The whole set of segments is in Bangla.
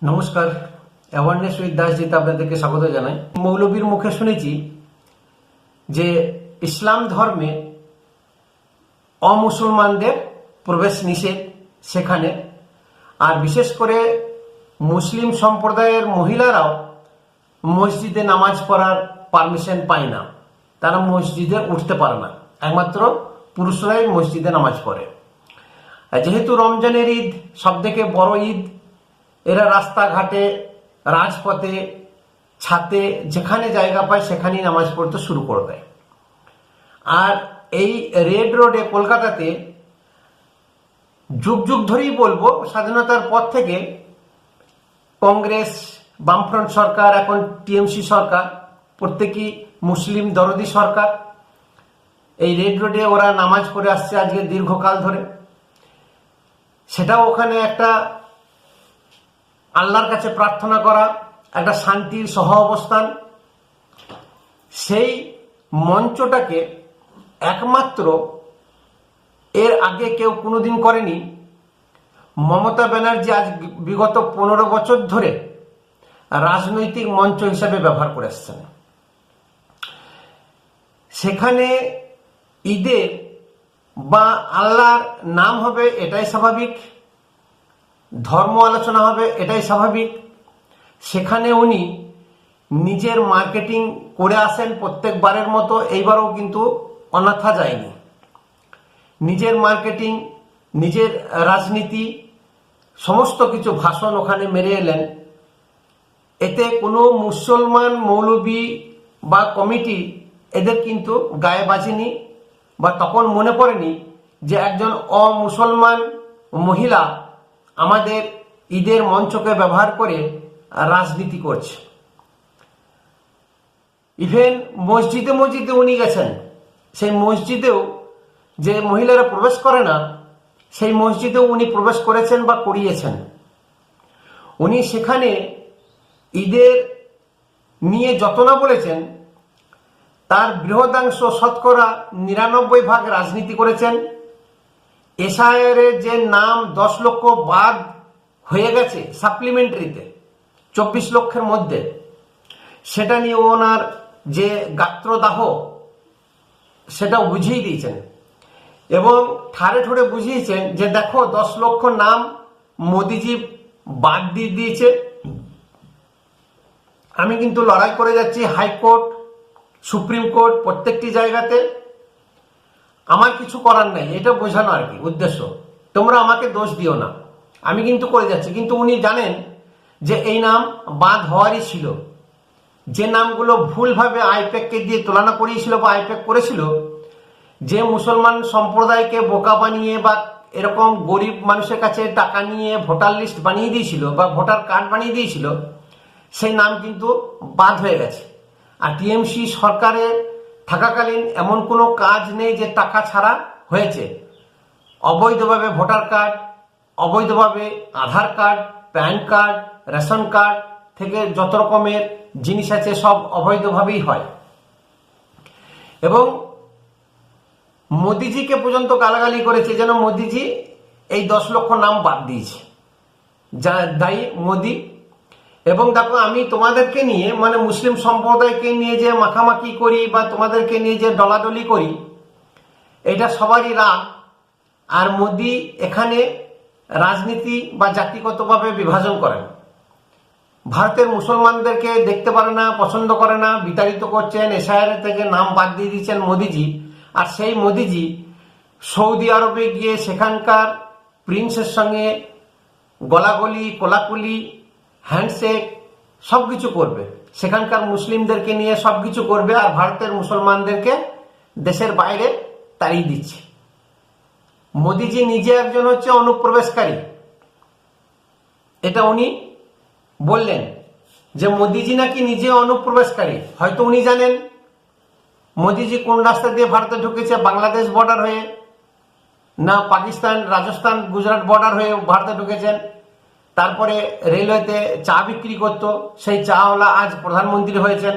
নমস্কার, অ্যাওয়ারনেস উইথ দাসজিতে আপনাদেরকে স্বাগত জানাই। মৌলবীর মুখে শুনেছি যে ইসলাম ধর্মে অমুসলমানদের প্রবেশ নিষেধ সেখানে, আর বিশেষ করে মুসলিম সম্প্রদায়ের মহিলারাও মসজিদে নামাজ পড়ার পারমিশন পায় না, তারা মসজিদে উঠতে পারে না, একমাত্র পুরুষরাই মসজিদে নামাজ পড়ে। যেহেতু রমজানের ঈদ সবথেকে বড় ঈদ, এরা রাস্তাঘাটে, রাজপথে, ছাতে যেখানে জায়গা পায় সেখানেই নামাজ পড়তে শুরু করে দেয়। আর এই রেড রোডে কলকাতাতে যুগ যুগ ধরেই বলবো, স্বাধীনতার পর থেকে কংগ্রেস, বামফ্রন্ট সরকার, এখন টিএমসি সরকার, প্রত্যেকই মুসলিম দরদি সরকার, এই রেড রোডে ওরা নামাজ পড়ে আসছে আজকে দীর্ঘকাল ধরে। সেটাও ওখানে একটা আল্লাহর কাছে প্রার্থনা করা, একটা শান্তির সহ অবস্থান। সেই মঞ্চটাকে একমাত্র এর আগে কেউ কোনোদিন করেনি। মমতা ব্যানার্জি আজ বিগত 15 বছর ধরে রাজনৈতিক মঞ্চ হিসাবে ব্যবহার করে আসছেন। সেখানে ঈদে বা আল্লাহর নাম হবে, এটাই স্বাভাবিক, ধর্ম আলোচনা হবে, এটাই স্বাভাবিক। সেখানে উনি নিজের মার্কেটিং করে আসেন প্রত্যেকবারের মতো, এইবারও কিন্তু অনাথা যায়নি। নিজের মার্কেটিং, নিজের রাজনীতি, সমস্ত কিছু ভাষণ ওখানে মেরে এলেন। এতে কোনো মুসলমান মৌলবী বা কমিটি এদের কিন্তু গায়ে বাজেনি, বা তখন মনে পড়েনি যে একজন অমুসলমান মহিলা আমাদের ঈদের মঞ্চকে ব্যবহার করে রাজনীতি করছে। ইভেন মসজিদে মসজিদে উনি গেছেন, সেই মসজিদেও যে মহিলারা প্রবেশ করে না, সেই মসজিদেও উনি প্রবেশ করেছেন বা করিয়েছেন। উনি সেখানে ঈদের নিয়ে যত না বলেছেন, তার বৃহদাংশ, শতকরা 99% রাজনীতি করেছেন। এসআইআর এর যে নাম 10 লক্ষ বাদ হয়ে গেছে সাপ্লিমেন্টারিতে 24 লক্ষের মধ্যে, সেটা নিয়ে ওনার যে গাত্রদাহ সেটাও বুঝিয়ে দিয়েছেন, এবং ঠাড়ে ঠোড়ে বুঝিয়েছেন যে দেখো 10 লক্ষ নাম মোদিজি বাদ দিয়ে দিয়েছে। আমি কিন্তু লড়াই করে যাচ্ছি হাইকোর্ট, সুপ্রিম কোর্ট, প্রত্যেকটি জায়গাতে। আমার কিছু করার নাই, এটা বোঝানো আর কি উদ্দেশ্য। তোমরা আমাকে দোষ দিও না, আমি কিন্তু করে যাচ্ছি। কিন্তু উনি জানেন যে এই নাম বাদ হওয়ারই ছিল। যে নামগুলো ভুলভাবে আইপ্যাককে দিয়ে তুলনা করিয়েছিল বা আইপ্যাক করেছিল, যে মুসলমান সম্প্রদায়কে বোকা বানিয়ে বা এরকম গরিব মানুষের কাছে টাকা নিয়ে ভোটার লিস্ট বানিয়ে দিয়েছিল বা ভোটার কার্ড বানিয়ে দিয়েছিল, সেই নাম কিন্তু বাদ হয়ে গেছে। আর টিএমসি সরকারে থাকাকালীন এমন কোনো কাজ নেই যে টাকা ছাড়া হয়েছে। অবৈধভাবে ভোটার কার্ড, অবৈধভাবে Aadhaar card, PAN card, ration card থেকে যত রকমের জিনিস আছে সব অবৈধভাবেই হয়। এবং মোদিজিকে পর্যন্ত গালাগালি করেছে যেন মোদিজি এই 10 লক্ষ নাম বাদ দিয়েছে, যা দায়ী মোদি। এবং দেখো, আমি তোমাদেরকে নিয়ে, মানে মুসলিম সম্প্রদায়কে নিয়ে যে মাখামাখি করি বা তোমাদেরকে নিয়ে যে ডলাডলি করি, এটা সবারই রাগ। আর মোদি এখানে রাজনীতি বা জাতিগতভাবে বিভাজন করেন। ভারতের মুসলমানদেরকে দেখতে পারে না, পছন্দ করে না, বিতাড়িত করছেন, এসআইআর থেকে নাম বাদ দিয়ে দিচ্ছেন মোদিজি। আর সেই মোদিজি সৌদি আরবে গিয়ে সেখানকার প্রিন্সের সঙ্গে গলাগলি, কোলাকুলি, হ্যান্ডশেক সবকিছু করবে, সেখানকার মুসলিমদেরকে নিয়ে সবকিছু করবে, আর ভারতের মুসলমানদেরকে দেশের বাইরে তাড়িয়ে দিচ্ছে। মোদিজি নিজে একজন হচ্ছে অনুপ্রবেশকারী। এটা উনি বললেন যে মোদিজি নাকি নিজে অনুপ্রবেশকারী। হয়তো উনি জানেন মোদিজি কোন রাস্তা দিয়ে ভারতে ঢুকেছে, বাংলাদেশ বর্ডার হয়ে, না পাকিস্তান, রাজস্থান, গুজরাট বর্ডার হয়ে ভারতে ঢুকেছেন। তারপরে রেলওয়েতে চা বিক্রি করত, সেই চাওয়ালা আজ প্রধানমন্ত্রী হয়েছেন।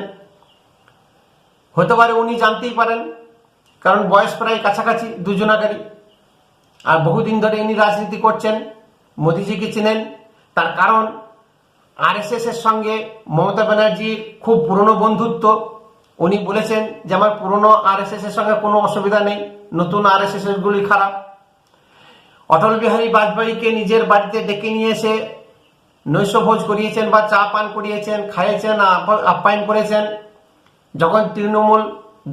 হতে পারে উনি জানতেই পারেন, কারণ বয়স প্রায় কাছাকাছি দুজনাকারী, আর বহুদিন ধরে ইনি রাজনীতি করছেন, মোদিজিকে চিনেন। তার কারণ আরএসএস এর সঙ্গে মমতা ব্যানার্জির খুব পুরনো বন্ধুত্ব। উনি বলেছেন যে আমার পুরনো আরএসএস এর সঙ্গে কোনো অসুবিধা নেই, নতুন আরএসএস গুলি খারাপ। অটল বিহারী বাজপেয়ীকে নিজের বাড়িতে ডেকে নিয়ে এসে নৈশভোজ করিয়েছেন বা চা পান করিয়েছেন, খাইয়েছেন, আপ্যায়ন করেছেন। যখন তৃণমূল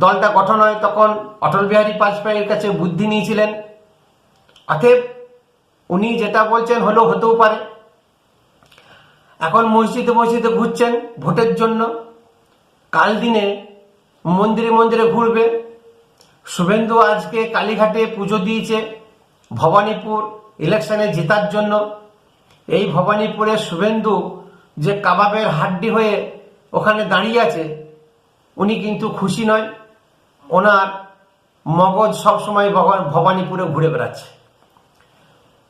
দলটা গঠন হয় তখন অটল বিহারী বাজপেয়ীর কাছে বুদ্ধি নিয়েছিলেন। অতএব উনি যেটা বলছেন হতেও পারে। এখন মসজিদে মসজিদে ঘুরছেন ভোটের জন্য, কাল দিনে মন্দিরে মন্দিরে ঘুরবে। শুভেন্দু আজকে কালীঘাটে পুজো দিয়েছে ভবানীপুর ইলেকশনে জেতার জন্য। এই ভবানীপুরে শুভেন্দু যে কাবাবের হাড্ডি হয়ে ওখানে দাঁড়িয়ে আছে, উনি কিন্তু খুশি নয়। ওনার মগজ সবসময় ভবানীপুরে ঘুরে বেড়াচ্ছে।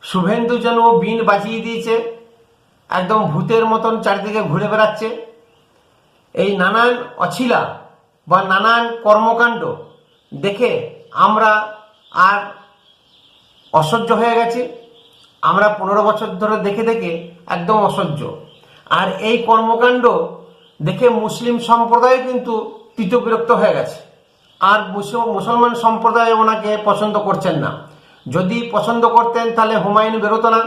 শুভেন্দু যেন বিন বাজিয়ে দিয়েছে, একদম ভূতের মতন চারিদিকে ঘুরে বেড়াচ্ছে। এই নানান অছিলা বা নানান কর্মকাণ্ড দেখে আমরা আর অসহ্য হয়ে গেছি। আমরা 15 বছর ধরে দেখে দেখে একদম অসহ্য। আর এই কর্মকাণ্ড দেখে মুসলিম সম্প্রদায় কিন্তু তিতবিরক্ত হয়ে গেছে। আর মুসলমান সম্প্রদায় ওনাকে পছন্দ করছেন না। যদি পছন্দ করতেন তাহলে হুমায়ুন বেরোতো না।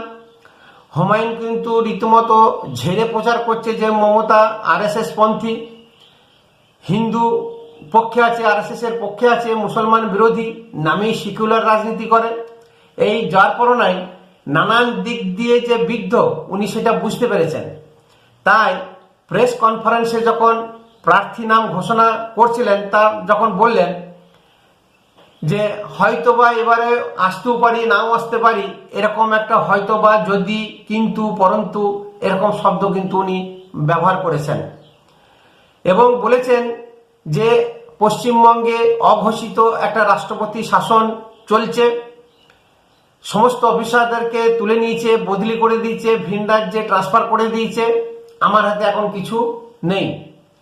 হুমায়ুন কিন্তু রীতিমতো ঝেড়ে প্রচার করছে যে মমতা আরএসএস পন্থী, হিন্দু পক্ষে আছে, আরএসএস এর পক্ষে আছে, মুসলমান বিরোধী, নামেই সেকুলার রাজনীতি করে। এই যার পরনাই নানান দিক দিয়ে যে বিদ্ধ, উনি সেটা বুঝতে পেরেছেন। তাই প্রেস কনফারেন্সে যখন প্রার্থী নাম ঘোষণা করছিলেন, তা যখন বললেন যে হয়তোবা এবারে আসতেও পারি, নাও আসতে পারি, এরকম একটা হয়তোবা, যদি, কিন্তু, পরন্তু এরকম শব্দ কিন্তু উনি ব্যবহার করেছেন এবং বলেছেন যে পশ্চিমবঙ্গে অঘোষিত একটা রাষ্ট্রপতি শাসন চলছে। সমস্ত অফিসারদেরকে তুলে নিয়েছে, বদলি করে দিয়েছে, ভিন রাজ্যে ট্রান্সফার করে দিয়েছে। আমার হাতে এখন কিছু নেই,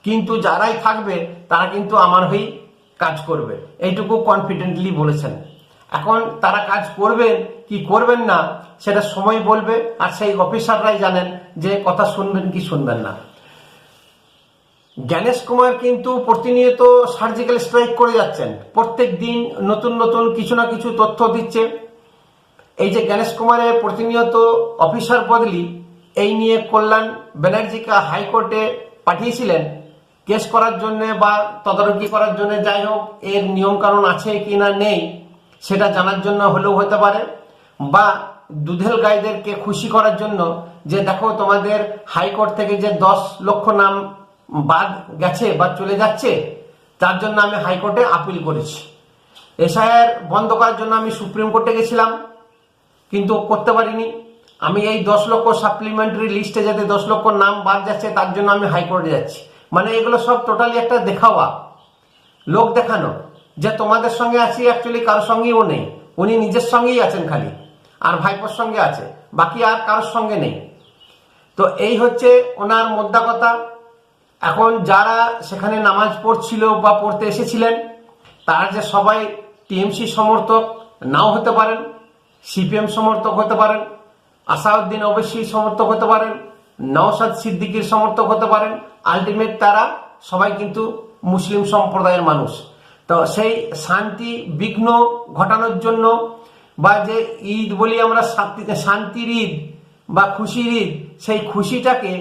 কিন্তু যারাই থাকবে তারা কিন্তু আমার হয়েই কাজ করবে, এইটুকু কনফিডেন্টলি বলেছেন। এখন তারা কাজ করবেন কি করবেন না সেটা সময় বলবে, আর সেই অফিসাররাই জানেন যে কথা শুনবেন কি শুনবেন না। জ্ঞানেশ কুমার কিন্তু প্রতিনিয়ত সার্জিক্যাল স্ট্রাইক করে যাচ্ছেন, প্রত্যেক দিন নতুন নতুন কিছু না কিছু তথ্য দিচ্ছে। এই যে জ্ঞানেশ কুমারের প্রতিনিয়ত অফিসার বদলি, এই নিয়ে কল্যাণ ব্যানার্জিকে হাইকোর্টে পাঠিয়েছিলেন কেস করার জন্য বা তদারকি করার জন্য। যাই হোক, এর নিয়ম কানুন আছে কি না নেই সেটা জানার জন্য হলেও হতে পারে, বা দুধেল গাইদেরকে খুশি করার জন্য যে দেখো তোমাদের হাইকোর্ট থেকে যে 10 লক্ষ নাম বাদ গেছে বা চলে যাচ্ছে, তার জন্য আমি হাইকোর্টে আপিল করেছি। এসআইআর বন্ধ করার জন্য আমি সুপ্রিম কোর্টে গেছিলাম, কিন্তু করতে পারিনি। আমি এই 10 লক্ষ সাপ্লিমেন্টারি লিস্টে যাতে 10 লক্ষ নাম বাদ যাচ্ছে, তার জন্য আমি হাইকোর্টে যাচ্ছি। মানে এগুলো সব টোটালি একটা দেখাওয়া, লোক দেখানো, যে তোমাদের সঙ্গে আছি, অ্যাকচুয়ালি কারোর সঙ্গেও নেই। উনি নিজের সঙ্গেই আছেন খালি, আর ভাইপোর সঙ্গে আছে, বাকি আর কারোর সঙ্গে নেই। তো এই হচ্ছে ওনার মোদ্দা কথা। এখন যারা সেখানে নামাজ পড়ছিল বা পড়তে এসেছিলেন, তারা যে সবাই টিএমসি সমর্থক নাও হতে পারেন, সিপিএম সমর্থক হতে পারেন, আসাউদ্দিন ওবেসির সমর্থক হতে পারেন, নওশাদ সিদ্দিকীর সমর্থক হতে পারেন, আলটিমেট তারা সবাই কিন্তু মুসলিম সম্প্রদায়ের মানুষ। তো সেই শান্তি বিঘ্ন ঘটানোর জন্য, বা যে ঈদ বলি আমরা শান্তির ঈদ বা খুশির ঈদ, সেই খুশিটাকে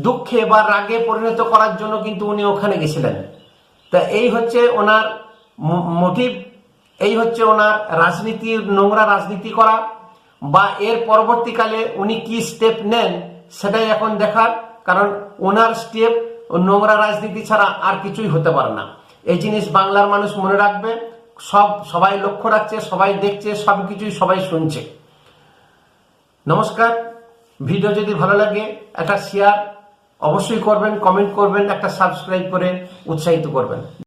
দুঃখে বা রাগে পরিণত করার জন্য কিন্তু উনি ওখানে গেছিলেন। তা এই হচ্ছে ওনার মোটিভ, এই হচ্ছে ওনার রাজনীতির নোংরা রাজনীতি করা। বা এর পরবর্তীকালে উনি কি স্টেপ নেন সেটাই এখন দেখার, কারণ ওনার স্টেপ নোংরা রাজনীতি ছাড়া আর কিছুই হতে পারে না। এই জিনিস বাংলার মানুষ মনে রাখবে, সবাই লক্ষ্য রাখছে, সবাই দেখছে, সবকিছুই সবাই শুনছে। নমস্কার। ভিডিও যদি ভালো লাগে একটা শেয়ার অবশ্যই করবেন, কমেন্ট করবেন, একটা সাবস্ক্রাইব করে উৎসাহিত করবেন।